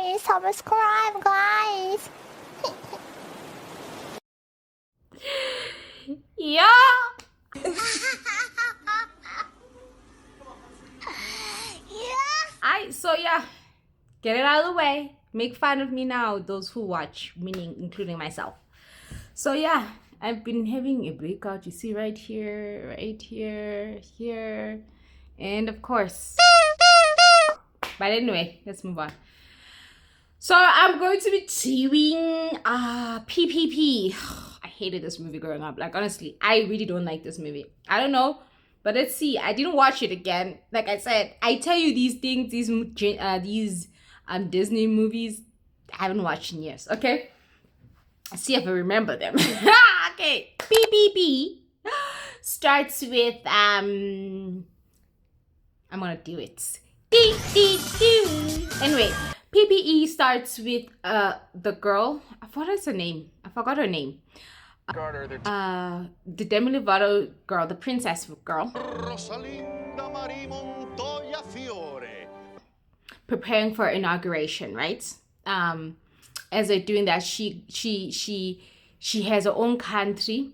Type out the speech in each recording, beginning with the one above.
guys. Subscribe, guys. Yeah. So yeah, get it out of the way. Make fun of me now, those who watch, meaning including myself. So yeah, I've been having a breakout. You see right here, here, and of course. But anyway, let's move on. So I'm going to be doing P.P.P. I hated this movie growing up. Like, honestly, I really don't like this movie. I don't know, but let's see. I didn't watch it again. Like I said, I tell you these things, these Disney movies, I haven't watched in years. Okay, let's see if I remember them. Okay, P.P.P. starts with I'm gonna do it. Anyway, P.P.E. starts with the girl. What is her name? I forgot her name. The Demi Lovato girl, the princess girl. Preparing for inauguration, right? As they're doing that, she has her own country.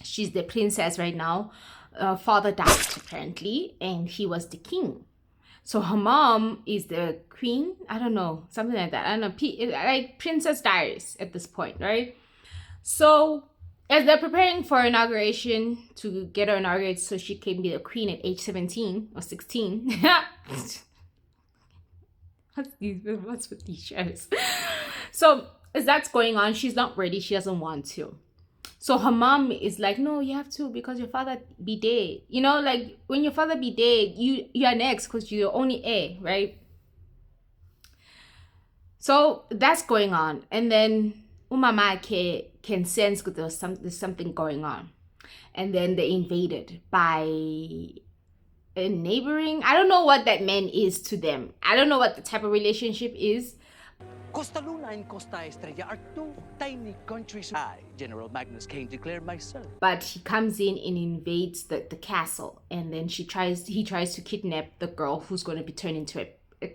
She's the princess right now. Father died apparently, and he was the king. So her mom is the queen. I don't know, something like that. I don't know, like Princess Diaries at this point, right? So as they're preparing for inauguration to get her inaugurated so she can be the queen at age 17 or 16. What's with these shows? So as that's going on, she's not ready. She doesn't want to. So her mom is like, no, you have to, because your father be dead. You know, like when your father be dead, you are next because you're the only heir, right? So that's going on. And then Umama can sense that there's something going on. And then they're invaded by a neighboring. I don't know what that man is to them. I don't know what the type of relationship is. Costa Luna and Costa Estrella are two tiny countries. I, General Magnus Kane, declare myself. But he comes in and invades the castle, and then he tries to kidnap the girl who's going to be turned into a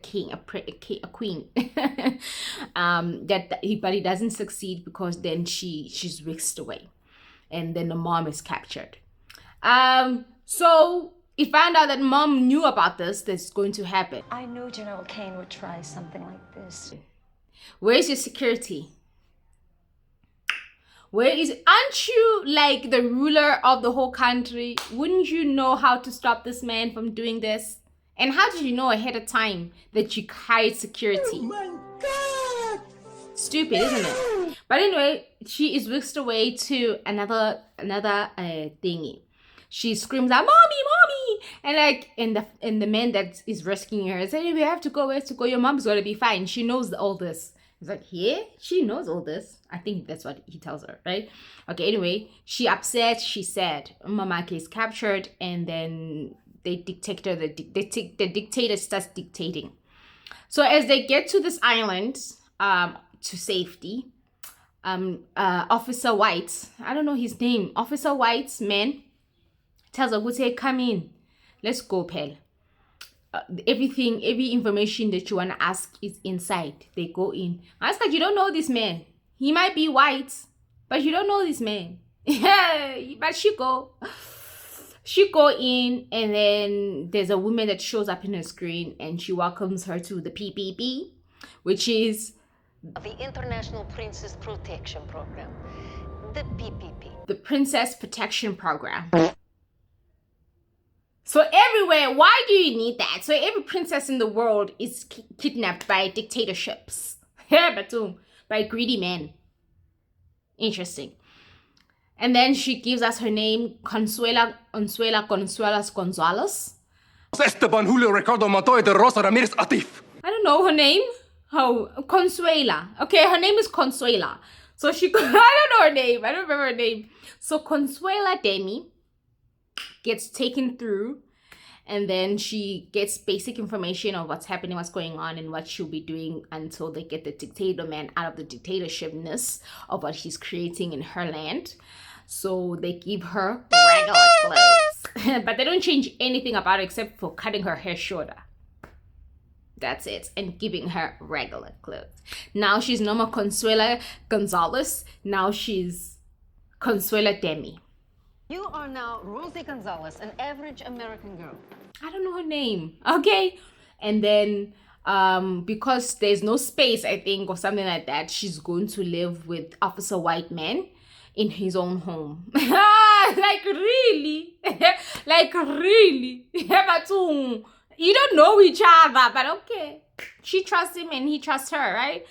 queen. But he doesn't succeed because then she's whisked away, and then the mom is captured. So he found out that mom knew about that's going to happen. I knew General Kane would try something like this. Where's your security? Aren't you like the ruler of the whole country? Wouldn't you know how to stop this man from doing this? And how did you know ahead of time that you hired security? Oh my God! Stupid, isn't it? But anyway, she is whisked away to another thingy. She screams out, "Mommy, mommy!" And the man that is rescuing her says, "Hey, we have to go. Your mom's gonna be fine. She knows all this." He's like, "Yeah, she knows all this." I think that's what he tells her, right? Okay, anyway, she upset. She said, Mamake is captured, and then the dictator starts dictating. So as they get to this island, to safety, Officer White, I don't know his name, Officer White's man tells her, "Hey, come in. Let's go, pal. Every information that you want to ask is inside." They go in. I was like, "You don't know this man. He might be white, but you don't know this man." But she go in, and then there's a woman that shows up in her screen, and she welcomes her to the P.P.P, which is The International Princess Protection Program, the P.P.P. the Princess Protection Program. So everywhere, why do you need that? So every princess in the world is kidnapped by dictatorships. By greedy men. Interesting. And then she gives us her name, Consuela Gonzalez. Esteban Julio Ricardo Montoya de Rosa Ramirez Atif. I don't know her name. Oh, Consuela. Okay, her name is Consuela. So I don't know her name. I don't remember her name. So Consuela Demi gets taken through, and then she gets basic information of what's happening, what's going on, and what she'll be doing until they get the dictator man out of the dictatorshipness of what he's creating in her land. So they give her regular clothes, but they don't change anything about it except for cutting her hair shorter. That's it. And giving her regular clothes. Now she's no more Consuela Gonzalez. Now she's Consuela Demi. You are now Rosie Gonzalez, an average American girl. I don't know her name. Okay. And then because there's no space, I think, or something like that, she's going to live with Officer White Man in his own home. Like really? Like really? You don't know each other, but okay. She trusts him and he trusts her, right?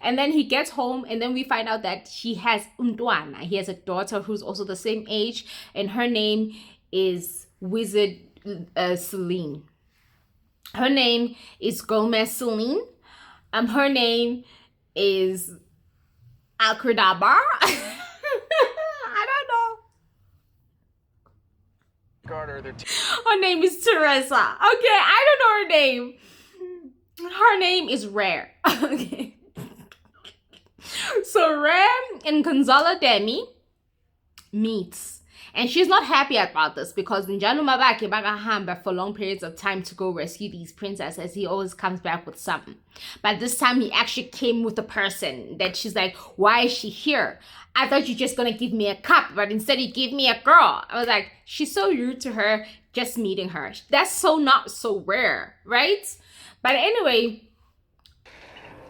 And then he gets home, and then we find out that he has untwana. He has a daughter who's also the same age, and her name is Wizard Celine. Her name is Gomez Celine. Her name is Alcradabar. I don't know. Carter, Her name is Teresa. Okay, I don't know her name. Her name is Rare. Okay. So Rare and Gonzalo Demi meets. And she's not happy about this because Njalo Mabake Bagahamba for long periods of time to go rescue these princesses. He always comes back with something. But this time he actually came with a person that she's like, why is she here? I thought you're just going to give me a cup, but instead you give me a girl. I was like, she's so rude to her just meeting her. That's so not so rare, right? But anyway.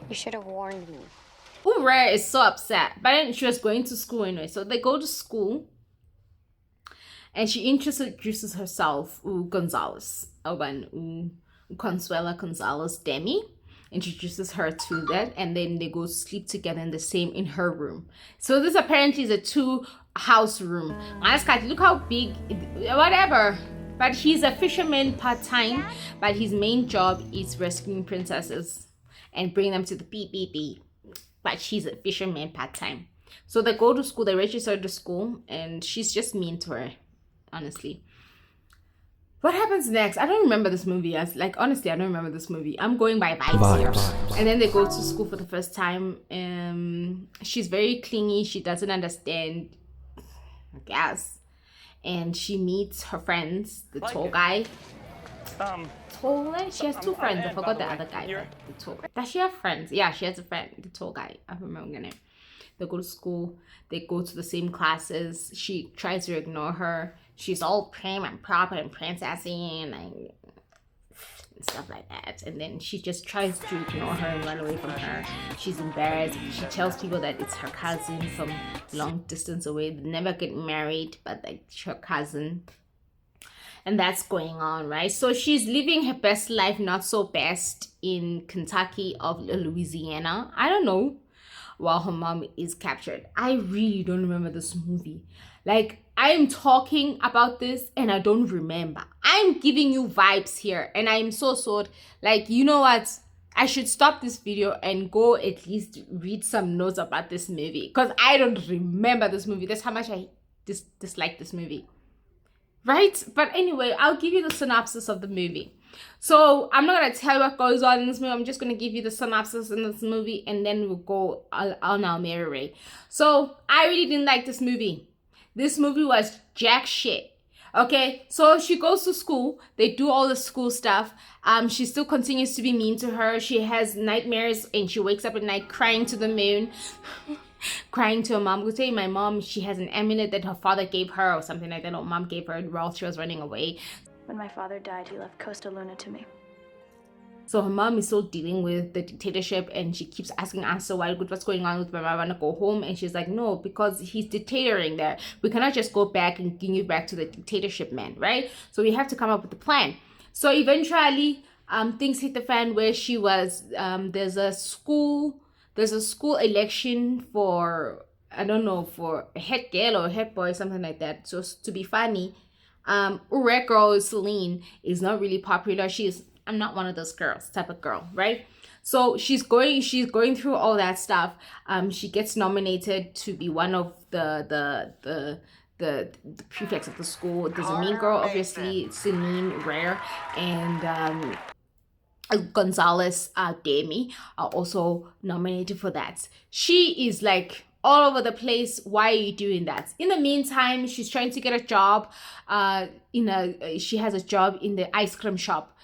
You should have warned me. Rare is so upset. But then she was going to school anyway. So they go to school. And she introduces herself, Gonzalez. Consuela Gonzalez Demi. Introduces her to that. And then they go sleep together in her room. So this apparently is a 2-house room. Look how big, whatever. But he's a fisherman part-time. But his main job is rescuing princesses. And bring them to the P.P.P. But she's a fisherman part-time. So they go to school, they register to school, and she's just mean to her, honestly. What happens next? I don't remember this movie. Honestly, I don't remember this movie. I'm going by vibes here. And then they go to school for the first time. She's very clingy. She doesn't understand, I guess. And she meets her friends, the tall guy. She has 2 friends. I forgot the other guy. The tall guy. Does she have friends? Yeah, she has a friend, the tall guy. I remember her name. They go to school. They go to the same classes. She tries to ignore her. She's all prim and proper and princessy and stuff like that. And then she just tries to ignore her and run away from her. She's embarrassed. She tells people that it's her cousin from long distance away. They never get married, but like her cousin. And that's going on, right? So she's living her best life, not so best, in Kentucky of Louisiana. I don't know. While her mom is captured. I really don't remember this movie. Like, I'm talking about this and I don't remember. I'm giving you vibes here and I'm so sore. Like, you know what? I should stop this video and go at least read some notes about this movie. Because I don't remember this movie. That's how much I dislike this movie. Right? But anyway, I'll give you the synopsis of the movie. So I'm not going to tell you what goes on in this movie. I'm just going to give you the synopsis in this movie and then we'll go on our merry way. So I really didn't like this movie. This movie was jack shit. Okay, so she goes to school. They do all the school stuff. She still continues to be mean to her. She has nightmares and she wakes up at night crying to the moon. Crying to her mom. Go say my mom, she has an amulet that her father gave her or something like that. Or mom gave her while she was running away. When my father died, he left Costa Luna to me. So her mom is still dealing with the dictatorship and she keeps asking us, so what's going on with my mom? I want to go home. And she's like, no, because he's dictatoring there. We cannot just go back and give you back to the dictatorship man, right? So we have to come up with a plan. So eventually, things hit the fan where she was, there's a school election for, I don't know, for a head girl or a head boy, something like that. So to be funny, Red girl Celine is not really popular. I'm not one of those girls type of girl, right? So she's going through all that stuff. She gets nominated to be one of the prefects of the school. There's a mean girl, obviously, Celine Rare, and Gonzalez Demi are also nominated for that. She is like all over the place. Why are you doing that? In the meantime, she's trying to get a job. She has a job in the ice cream shop.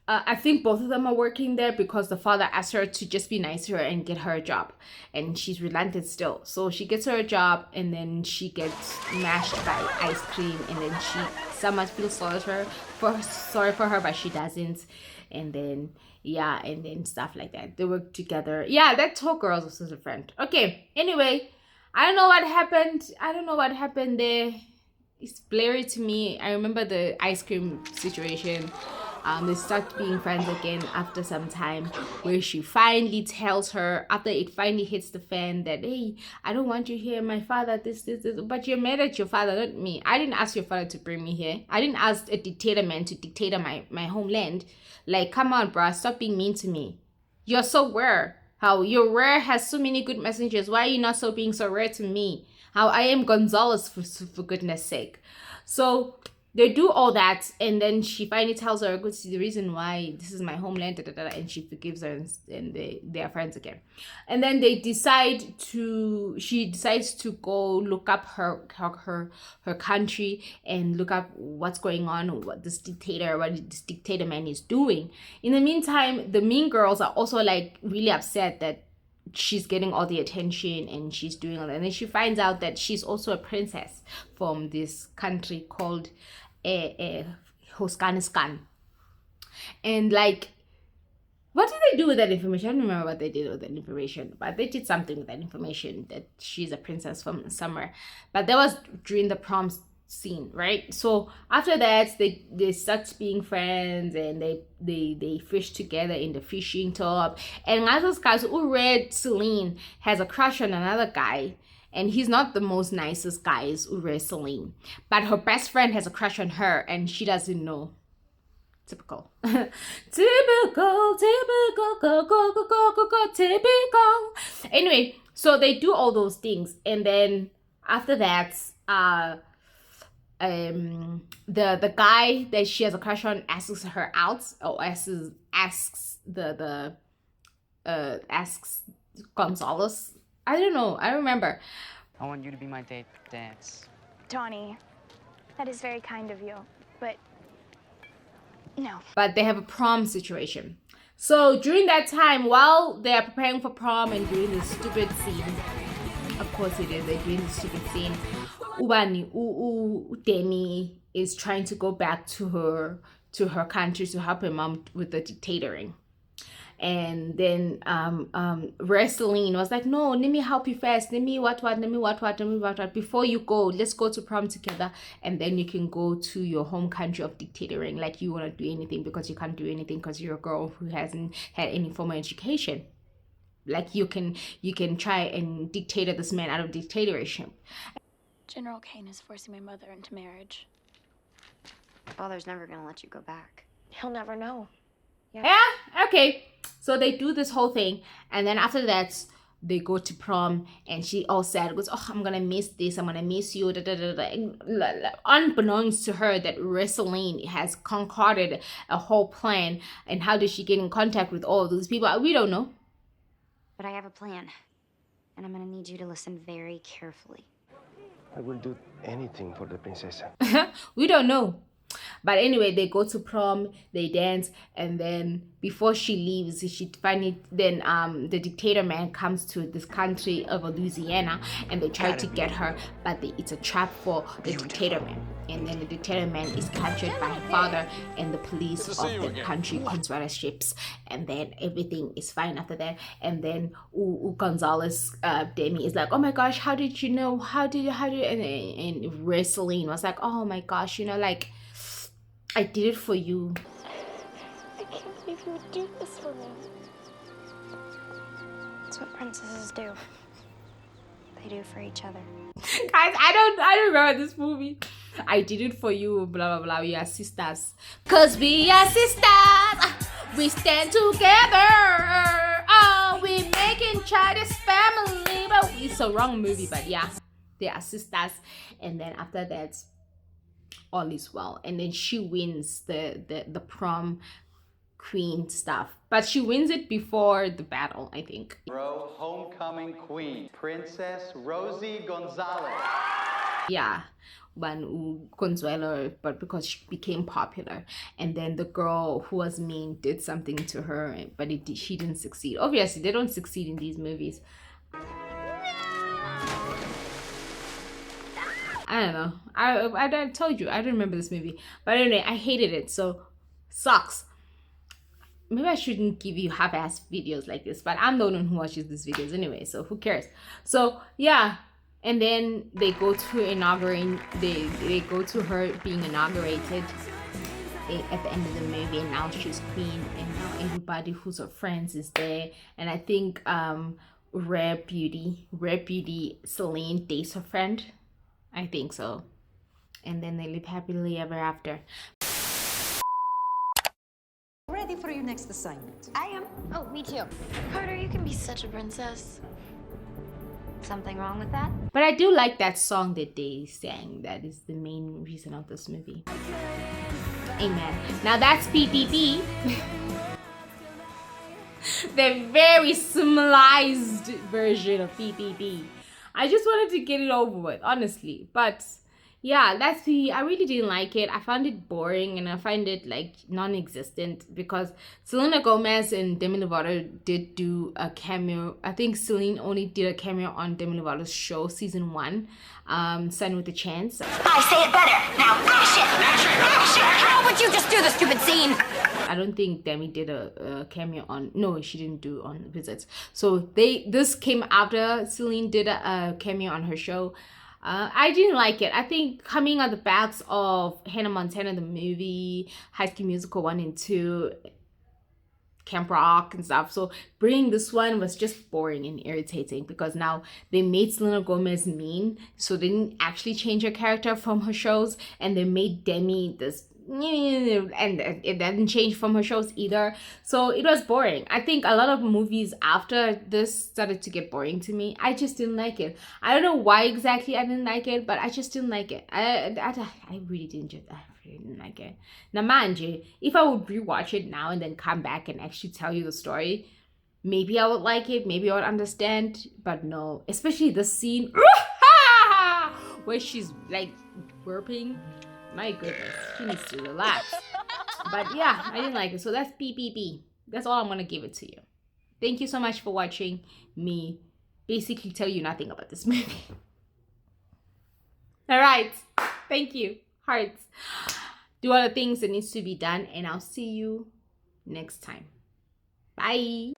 I think both of them are working there because the father asked her to just be nice to her and get her a job, and she's relented still. So she gets her a job, and then she gets mashed by ice cream, and then someone feels sorry for her, but she doesn't. And then yeah, and then stuff like that. They work together. Yeah, that whole girl's also a friend. Okay. Anyway, I don't know what happened there. It's blurry to me. I remember the ice cream situation. They start being friends again after some time, where she finally tells her, after it finally hits the fan, that, hey, I don't want you here, my father, this, but you're mad at your father, not me. I didn't ask your father to bring me here. I didn't ask a dictator man to dictate my homeland. Like, come on, bruh, stop being mean to me. You're so rare. How your rare has so many good messengers. Why are you not being so rare to me? How I am Gonzalez, for goodness sake. So they do all that, and then she finally tells her, "Good, see the reason why this is my homeland," and she forgives her, and they are friends again. And then she decides to go look up her country and look up what's going on, what this dictator man is doing. In the meantime, the mean girls are also like really upset that she's getting all the attention and she's doing all that. And then she finds out that she's also a princess from this country called Afghanistan. And like, what did they do with that information? I don't remember what they did with that information, but they did something with that information, that she's a princess from somewhere. But that was during the prom scene, right? So after that, they start being friends, and they fish together in the fishing tub. And those guys who read Celine has a crush on another guy, and he's not the most nicest guy, Ure Celine, but her best friend has a crush on her, and she doesn't know. Typical. Typical. Anyway, so they do all those things, and then after that, the guy that she has a crush on asks her out, or asks Gonzalez. I don't know. I don't remember. I want you to be my date dance. Tawny, that is very kind of you, but no. But they have a prom situation. So during that time, while they're preparing for prom and doing this stupid scene, of course it is, they're doing this stupid scene, Demi is trying to go back to her country to help her mom with the dictatoring. And then Wrestling was like, no, let me help you first. Let me what. Before you go, let's go to prom together, and then you can go to your home country of dictatoring. Like, you want to do anything because you can't do anything because you're a girl who hasn't had any formal education. Like, you can try and dictate this man out of dictatorship. General Kane is forcing my mother into marriage. Father's never gonna let you go back. He'll never know. Yeah, okay. So they do this whole thing, and then after that, they go to prom, and she all sad, goes, oh, I'm gonna miss this, I'm gonna miss you, unbeknownst to her that Wrestling has concocted a whole plan. And how does she get in contact with all of those people? We don't know. But I have a plan, and I'm gonna need you to listen very carefully. I will do anything for the princesa. We don't know. But anyway, they go to prom, they dance, and then before she leaves, she finally, then the dictator man comes to this country of Louisiana, and they try to get her, but it's a trap for the dictator man. And then the dictator man is captured by her father and the police of the country conservatorships, and then everything is fine after that. And then Gonzalez, Demi is like, oh my gosh, how did you know? How did and Wrestling was like, oh my gosh, like, I did it for you. I can't believe you would do this for me. That's what princesses do. They do for each other. Guys, I don't remember this movie. I did it for you, blah blah blah. We are sisters. Cause we are sisters. We stand together. Oh, we making Chinese family. But it's a wrong movie, but yeah. They are sisters. And then after that, all is well, and then she wins the prom queen stuff, but she wins it before the battle, I think. Homecoming queen, Princess Rosie Gonzalez. Yeah, Consuelo, but because she became popular, and then the girl who was mean did something to her, but she didn't succeed. Obviously, they don't succeed in these movies. I don't know. I told you I don't remember this movie, but anyway, I hated it. So sucks. Maybe I shouldn't give you half-ass videos like this, but I'm the one who watches these videos anyway, so who cares? So yeah. And then they go to inaugurating, they go to her being inaugurated at the end of the movie, and now she's queen, and now everybody who's her friends is there. And I think Rare Beauty, Celine dates her friend. I think so. And then they live happily ever after. Ready for your next assignment? I am. Oh, me too. Carter, you can be such a princess. Something wrong with that? But I do like that song that they sang. That is the main reason of this movie. Amen. Now that's P.P.P. The very summarized version of P.P.P. I just wanted to get it over with, honestly. But yeah, that's I really didn't like it. I found it boring, and I find it like non-existent, because Selena Gomez and Demi Lovato did do a cameo. I think Celine only did a cameo on Demi Lovato's show, season 1, Sun with a Chance. I say it better. Now action! Action! How would you just do the stupid scene? I don't think Demi did a cameo on, no, she didn't do on Visits. So this came after Celine did a cameo on her show. I didn't like it. I think coming on the backs of Hannah Montana the movie, High School Musical 1 and 2, Camp Rock and stuff, so bringing this one was just boring and irritating, because now they made Selena Gomez mean, so they didn't actually change her character from her shows, and they made Demi this, and it didn't change from her shows either, so it was boring. I think a lot of movies after this started to get boring to me. I just didn't like it. I don't know why exactly I didn't like it, but I just didn't like it. I really didn't like it. Now mind you, if I would rewatch it now and then come back and actually tell you the story, maybe I would like it, maybe I would understand, but no, especially the scene where she's like burping. My goodness, she needs to relax. But yeah, I didn't like it. So that's P.P.P. That's all I'm gonna give it to you. Thank you so much for watching me basically tell you nothing about this movie. All right, thank you. Hearts. Do all the things that needs to be done, and I'll see you next time. Bye.